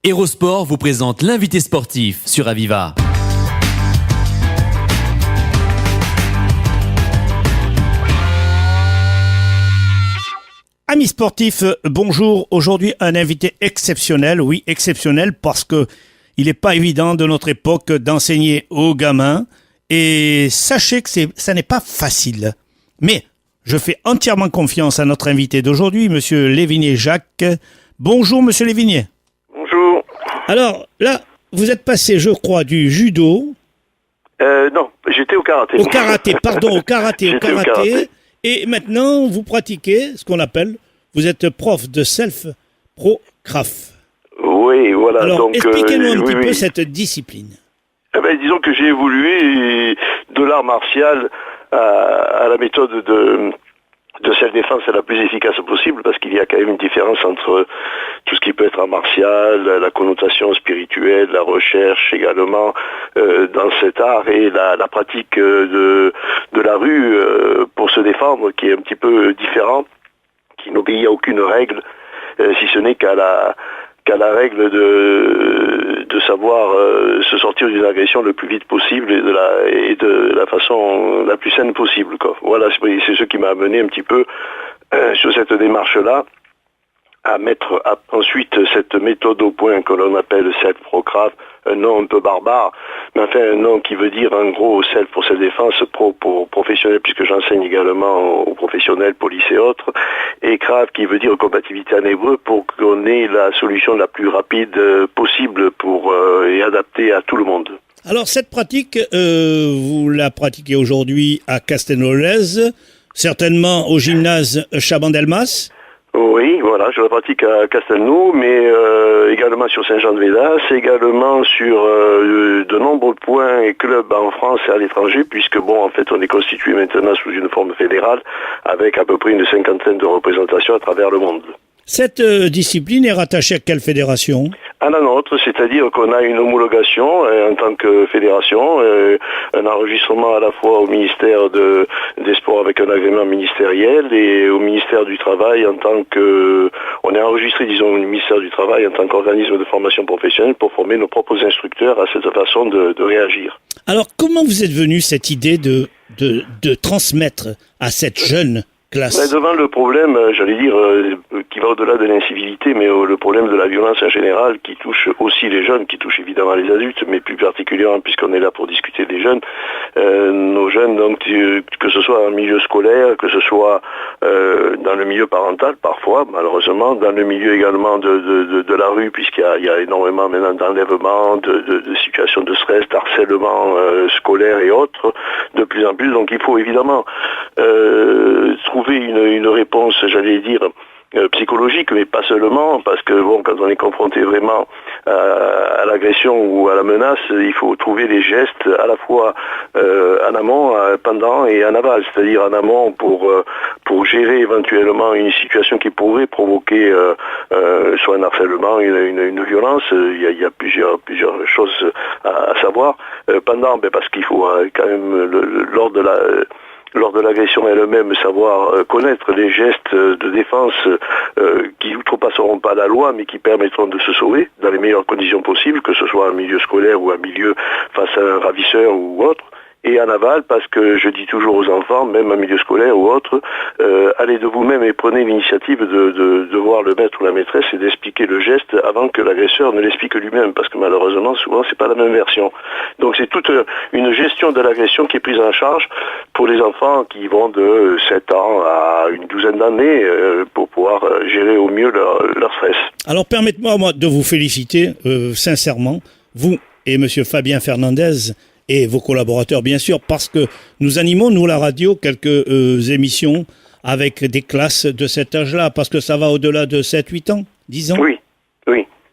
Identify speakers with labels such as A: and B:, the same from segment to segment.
A: Hérosport vous présente l'invité sportif sur Aviva.
B: Amis sportifs, bonjour. Aujourd'hui, un invité exceptionnel. Oui, exceptionnel parce que il n'est pas évident de notre époque d'enseigner aux gamins. Et sachez que ça n'est pas facile. Mais je fais entièrement confiance à notre invité d'aujourd'hui, Monsieur Lévinier Jacques. Bonjour, Monsieur Lévinier.
C: Bonjour.
B: Alors, là, vous êtes passé, je crois, du judo...
C: Non, j'étais au karaté.
B: Au karaté. Et maintenant, vous pratiquez ce qu'on appelle, vous êtes prof de self-pro-craft.
C: Oui, voilà.
B: Alors,
C: donc,
B: expliquez-nous un petit peu cette discipline.
C: Disons que j'ai évolué de l'art martial à la méthode de self-défense la plus efficace possible, parce qu'il y a quand même une différence entre tout ce qui peut être art martial, la connotation spirituelle, la recherche également dans cet art, et la pratique de la rue pour se défendre, qui est un petit peu différent, qui n'obéit à aucune règle, si ce n'est qu'à la règle de savoir se sortir d'une agression le plus vite possible et de la façon la plus saine possible, quoi. Voilà, c'est ce qui m'a amené un petit peu sur cette démarche-là, à mettre ensuite cette méthode au point que l'on appelle self-pro-craft, un nom un peu barbare, mais enfin un nom qui veut dire en gros self pour self-défense, pro pour professionnel, puisque j'enseigne également aux professionnels, police et autres, et craft qui veut dire combativité en hébreu, pour qu'on ait la solution la plus rapide possible et adaptée à tout le monde.
B: Alors cette pratique, vous la pratiquez aujourd'hui à Castelnau-lez, certainement au gymnase Chaban-Delmas.
C: Oui, voilà, je la pratique à Castelnau, mais également sur Saint-Jean-de-Védas, également sur de nombreux points et clubs en France et à l'étranger, puisque en fait, on est constitué maintenant sous une forme fédérale, avec à peu près une cinquantaine de représentations à travers le monde.
B: Cette discipline est rattachée à quelle fédération ?
C: À la nôtre, c'est-à-dire qu'on a une homologation en tant que fédération, un enregistrement à la fois au ministère des Sports avec un agrément ministériel, et au ministère du Travail en tant que... On est enregistré, disons, au ministère du Travail en tant qu'organisme de formation professionnelle pour former nos propres instructeurs à cette façon de réagir.
B: Alors, comment vous êtes venu cette idée de transmettre à cette jeune classe?
C: Devant le problème, j'allais dire, qui va au-delà de l'incivilité, mais le problème de la violence en général, qui touche aussi les jeunes, qui touche évidemment les adultes, mais plus particulièrement puisqu'on est là pour discuter des jeunes, nos jeunes, donc que ce soit en milieu scolaire, que ce soit dans le milieu parental parfois, malheureusement, dans le milieu également de la rue, puisqu'il y a énormément maintenant d'enlèvements, de situations de stress, d'harcèlement scolaire et autres, de plus en plus. Donc il faut évidemment trouver une réponse, j'allais dire, psychologique, mais pas seulement, parce que quand on est confronté vraiment à l'agression ou à la menace, il faut trouver des gestes à la fois en amont, pendant et en aval, c'est-à-dire en amont pour gérer éventuellement une situation qui pourrait provoquer soit un harcèlement, une violence. Il y a plusieurs choses à savoir. Pendant, parce qu'il faut quand même lors de l'agression elle-même, savoir connaître les gestes de défense qui outrepasseront pas la loi, mais qui permettront de se sauver dans les meilleures conditions possibles, que ce soit en milieu scolaire ou en milieu face à un ravisseur ou autre. Et en aval, parce que je dis toujours aux enfants, même en milieu scolaire ou autre, allez de vous-même et prenez l'initiative de voir le maître ou la maîtresse et d'expliquer le geste avant que l'agresseur ne l'explique lui-même, parce que malheureusement, souvent, c'est pas la même version. Donc c'est toute une gestion de l'agression qui est prise en charge pour les enfants qui vont de 7 ans à une douzaine d'années pour pouvoir gérer au mieux leur stress.
B: Alors permettez-moi moi, de vous féliciter sincèrement, vous et Monsieur Fabien Fernandez, et vos collaborateurs, bien sûr, parce que nous animons, nous, la radio, quelques émissions avec des classes de cet âge-là, parce que ça va au-delà de 7-8 ans, 10 ans.
C: Oui.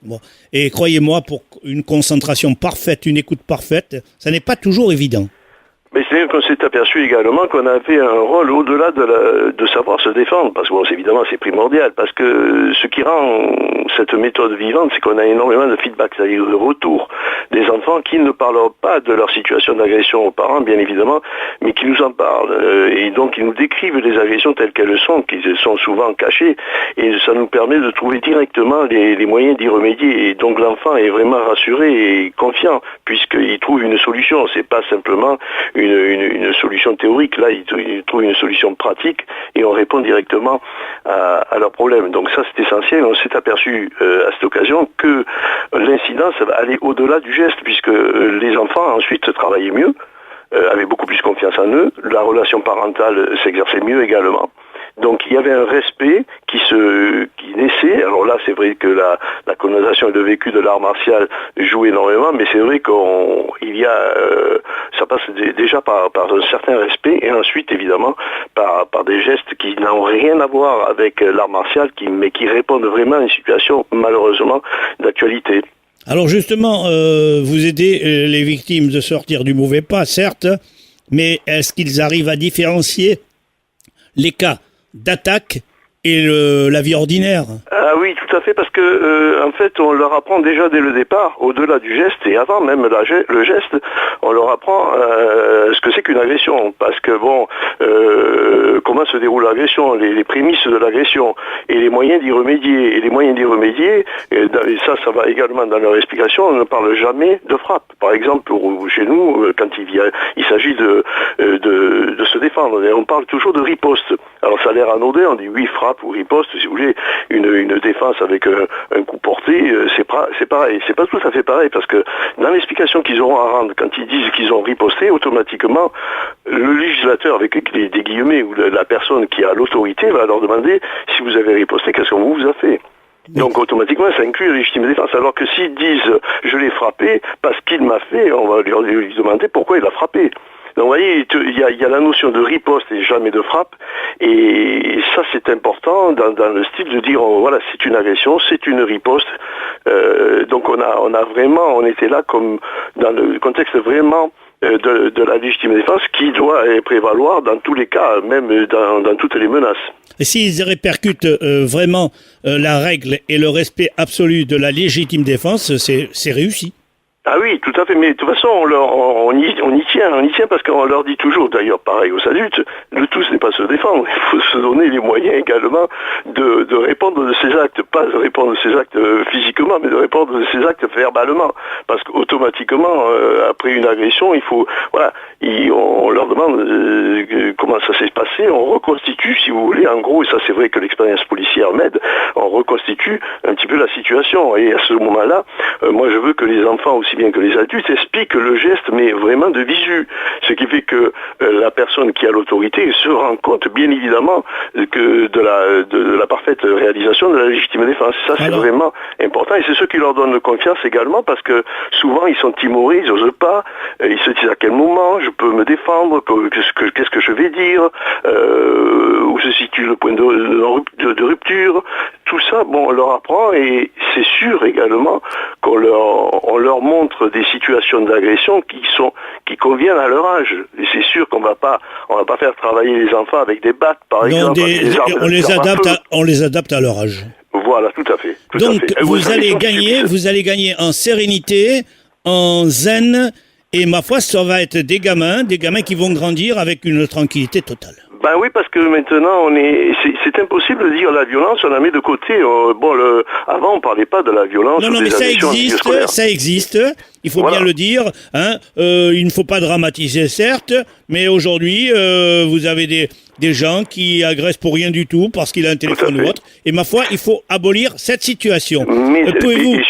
B: Bon. Et croyez-moi, pour une concentration parfaite, une écoute parfaite, ça n'est pas toujours évident.
C: Mais c'est qu'on s'est aperçu également qu'on avait un rôle au-delà de savoir se défendre, parce que bon, évidemment c'est primordial, parce que ce qui rend cette méthode vivante, c'est qu'on a énormément de feedback, c'est-à-dire de retour des enfants qui ne parlent pas de leur situation d'agression aux parents, bien évidemment, mais qui nous en parlent, et donc ils nous décrivent les agressions telles qu'elles sont, qui sont souvent cachées, et ça nous permet de trouver directement les moyens d'y remédier, et donc l'enfant est vraiment rassuré et confiant, puisqu'il trouve une solution, c'est pas simplement une solution théorique, là il trouve une solution pratique et on répond directement à leurs problèmes. Donc ça c'est essentiel. On s'est aperçu à cette occasion que l'incidence va aller au-delà du geste, puisque les enfants ensuite travaillaient mieux, avaient beaucoup plus confiance en eux, la relation parentale s'exerçait mieux également. Donc il y avait un respect qui naissait. Alors là, c'est vrai que la connotation et le vécu de l'art martial joue énormément, mais c'est vrai ça passe déjà par un certain respect, et ensuite évidemment par des gestes qui n'ont rien à voir avec l'art martial, mais qui répondent vraiment à une situation malheureusement d'actualité.
B: Alors justement, vous aidez les victimes de sortir du mauvais pas, certes, mais est-ce qu'ils arrivent à différencier les cas d'attaque et la vie ordinaire?
C: Ah oui, tout à fait, parce que en fait, on leur apprend déjà dès le départ, au-delà du geste et avant même le geste, on leur apprend ce que c'est qu'une agression, parce que bon, comment se déroule l'agression, les prémices de l'agression et les moyens d'y remédier. Et les moyens d'y remédier, et ça va également dans leur explication. On ne parle jamais de frappe. Par exemple, chez nous, quand il s'agit de se défendre, on parle toujours de riposte. Alors ça a l'air anodin, on dit oui, frappe ou riposte, si vous voulez, une défense avec un coup porté, c'est pareil. C'est pas tout à fait pareil, parce que dans l'explication qu'ils auront à rendre, quand ils disent qu'ils ont riposté, automatiquement, le législateur, avec des guillemets, ou la personne qui a l'autorité, va leur demander si vous avez riposté, qu'est-ce qu'on vous a fait. Donc automatiquement ça inclut la légitime défense, alors que s'ils disent je l'ai frappé parce qu'il m'a fait, on va lui demander pourquoi il a frappé. Donc vous voyez, il y a la notion de riposte et jamais de frappe, et ça c'est important dans le style de dire voilà, c'est une agression, c'est une riposte. Donc on était là comme dans le contexte vraiment de la légitime défense qui doit prévaloir dans tous les cas, même dans toutes les menaces.
B: Et s'ils répercutent vraiment la règle et le respect absolu de la légitime défense, c'est réussi.
C: Ah oui, tout à fait, mais de toute façon, on y tient parce qu'on leur dit toujours, d'ailleurs pareil aux adultes, le tout ce n'est pas se défendre, il faut se donner les moyens également de répondre de ces actes, pas de répondre de ces actes physiquement, mais de répondre de ces actes verbalement, parce qu'automatiquement, après une agression, on leur demande comment ça s'est passé, on reconstitue, si vous voulez, en gros, et ça c'est vrai que l'expérience policière m'aide, on reconstitue un petit peu la situation, et à ce moment-là, moi je veux que les enfants aussi bien que les adultes expliquent le geste, mais vraiment de visu. Ce qui fait que la personne qui a l'autorité se rend compte, bien évidemment, que de la parfaite réalisation de la légitime défense. Ça, c'est vraiment important, et c'est ce qui leur donne confiance également, parce que souvent, ils sont timorés, ils n'osent pas, ils se disent à quel moment je peux me défendre, qu'est-ce que je vais dire, où se situe le point de rupture. Tout ça, bon, on leur apprend, et c'est sûr également qu'on leur montre des situations d'agression qui conviennent à leur âge. Et c'est sûr qu'on va pas faire travailler les enfants avec des battes, par exemple.
B: On les adapte à leur âge.
C: Voilà, tout à fait.
B: Donc, vous allez gagner en sérénité, en zen, et ma foi, ça va être des gamins qui vont grandir avec une tranquillité totale.
C: Ben oui, parce que maintenant, c'est impossible de dire la violence, on la met de côté. Avant, on parlait pas de la violence.
B: Non, mais ça existe. Il faut bien le dire. Il ne faut pas dramatiser, certes, mais aujourd'hui, vous avez des gens qui agressent pour rien du tout parce qu'il a un téléphone ou autre. Et ma foi, il faut abolir cette situation.
C: Mais et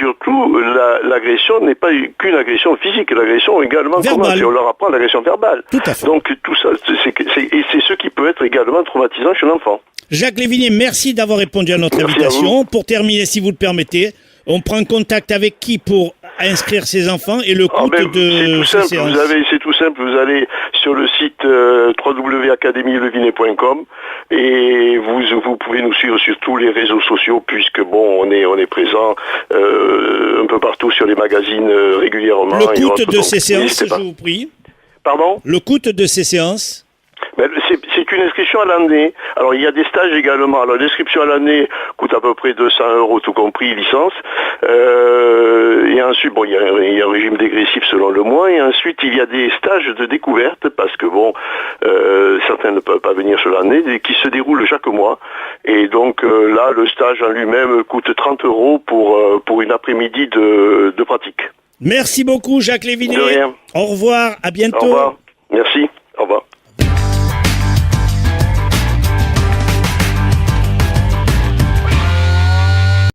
C: surtout, l'agression n'est pas qu'une agression physique. L'agression également commence, et on leur apprend l'agression verbale.
B: Tout à fait.
C: Donc tout ça, c'est ce qui peut être également traumatisant chez l'enfant.
B: Jacques Lévinier, merci d'avoir répondu à notre invitation. Pour terminer, si vous le permettez, on prend contact avec qui pour inscrire ses enfants et le coût de ces séances?
C: C'est tout simple, vous allez sur le site www.academielevinet.com et vous pouvez nous suivre sur tous les réseaux sociaux, puisque on est présent un peu partout sur les magazines régulièrement.
B: Le coût de ces séances, je vous prie?
C: Pardon?
B: Le coût de ces séances?
C: Ben, c'est une inscription à l'année. Alors il y a des stages également. Alors l'inscription à l'année coûte à peu près 200 € tout compris, licence. Et ensuite, bon, il y a un régime dégressif selon le mois. Et ensuite, il y a des stages de découverte parce que bon, certains ne peuvent pas venir sur l'année, qui se déroulent chaque mois. Et donc là, le stage en lui-même coûte 30 € pour une après-midi de pratique.
B: Merci beaucoup, Jacques Lévinier.
C: De rien.
B: Au revoir, à bientôt.
C: Au revoir. Merci.